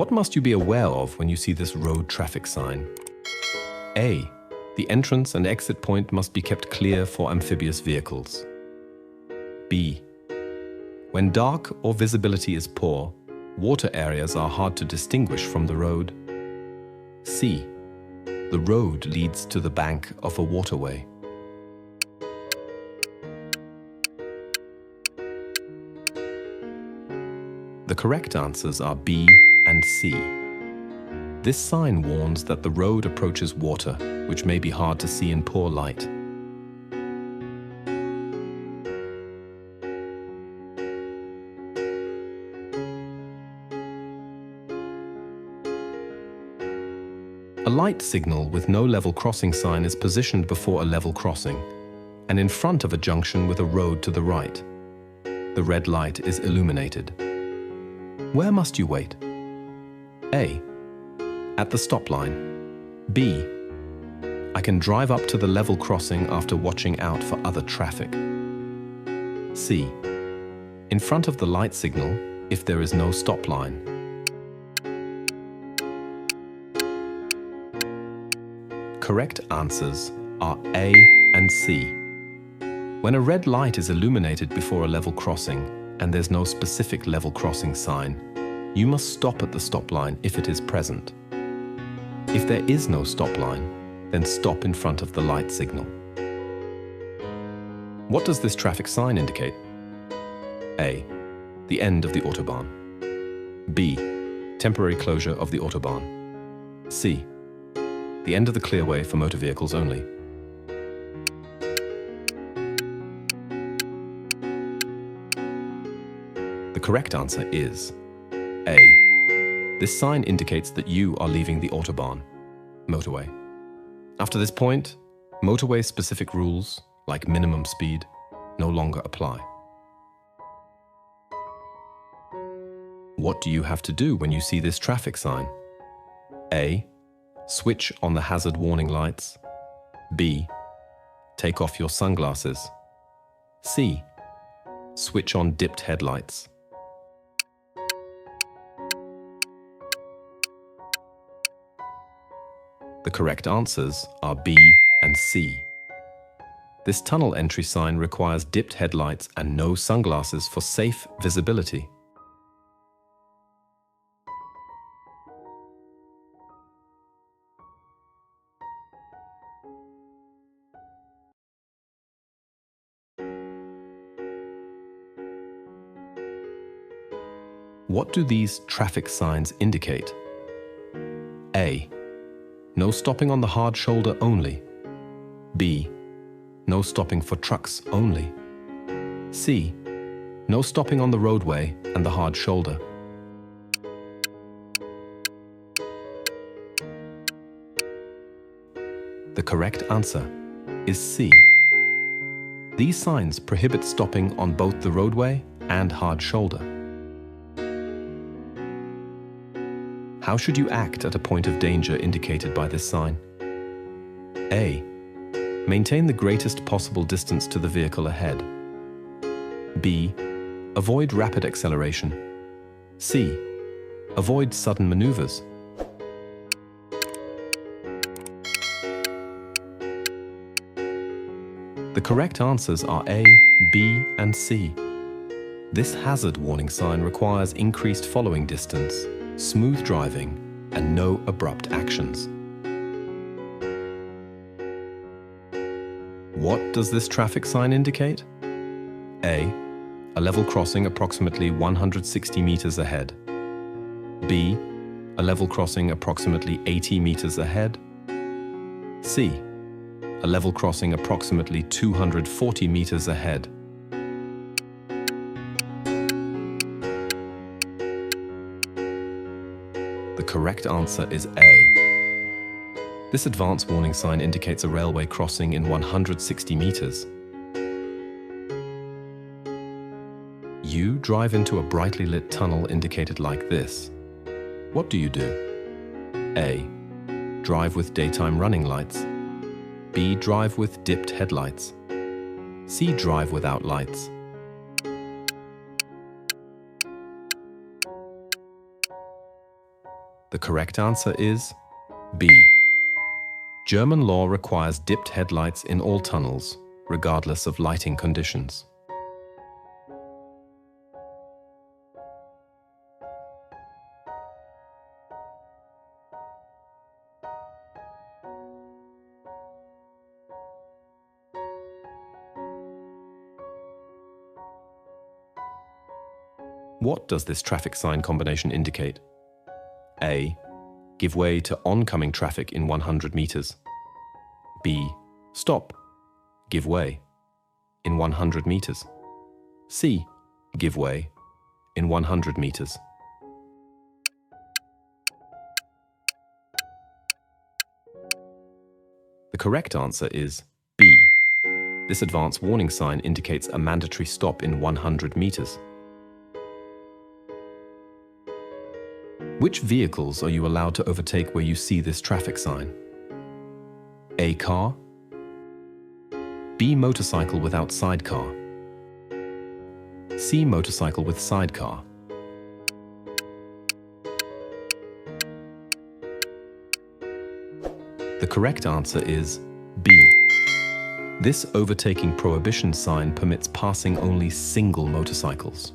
What must you be aware of when you see this road traffic sign? A. The entrance and exit point must be kept clear for amphibious vehicles. B. When dark or visibility is poor, water areas are hard to distinguish from the road. C. The road leads to the bank of a waterway. The correct answers are B and C. This sign warns that the road approaches water, which may be hard to see in poor light. A light signal with no level crossing sign is positioned before a level crossing and in front of a junction with a road to the right. The red light is illuminated. Where must you wait? A. At the stop line. B. I can drive up to the level crossing after watching out for other traffic. C. In front of the light signal if there is no stop line. Correct answers are A and C. When a red light is illuminated before a level crossing and there's no specific level crossing sign, you must stop at the stop line if it is present. If there is no stop line, then stop in front of the light signal. What does this traffic sign indicate? A. The end of the Autobahn. B. Temporary closure of the Autobahn. C. The end of the clearway for motor vehicles only. The correct answer is A. This sign indicates that you are leaving the Autobahn, motorway. After this point, motorway-specific rules, like minimum speed, no longer apply. What do you have to do when you see this traffic sign? A. Switch on the hazard warning lights. B. Take off your sunglasses. C. Switch on dipped headlights. The correct answers are B and C. This tunnel entry sign requires dipped headlights and no sunglasses for safe visibility. What do these traffic signs indicate? A. No stopping on the hard shoulder only. B. No stopping for trucks only. C. No stopping on the roadway and the hard shoulder. The correct answer is C. These signs prohibit stopping on both the roadway and hard shoulder. How should you act at a point of danger indicated by this sign? A. Maintain the greatest possible distance to the vehicle ahead. B. Avoid rapid acceleration. C. Avoid sudden maneuvers. The correct answers are A, B, and C. This hazard warning sign requires increased following distance, smooth driving, and no abrupt actions. What does this traffic sign indicate? A. A level crossing approximately 160 meters ahead. B. A level crossing approximately 80 meters ahead. C. A level crossing approximately 240 meters ahead. The correct answer is A. This advance warning sign indicates a railway crossing in 160 meters. You drive into a brightly lit tunnel indicated like this. What do you do? A. Drive with daytime running lights. B. Drive with dipped headlights. C. Drive without lights. The correct answer is B. German law requires dipped headlights in all tunnels, regardless of lighting conditions. What does this traffic sign combination indicate? A. Give way to oncoming traffic in 100 meters. B. Stop. Give way in 100 meters. C. Give way in 100 meters. The correct answer is B. This advance warning sign indicates a mandatory stop in 100 meters. Which vehicles are you allowed to overtake where you see this traffic sign? A. Car. B. Motorcycle without sidecar. C. Motorcycle with sidecar. The correct answer is B. This overtaking prohibition sign permits passing only single motorcycles.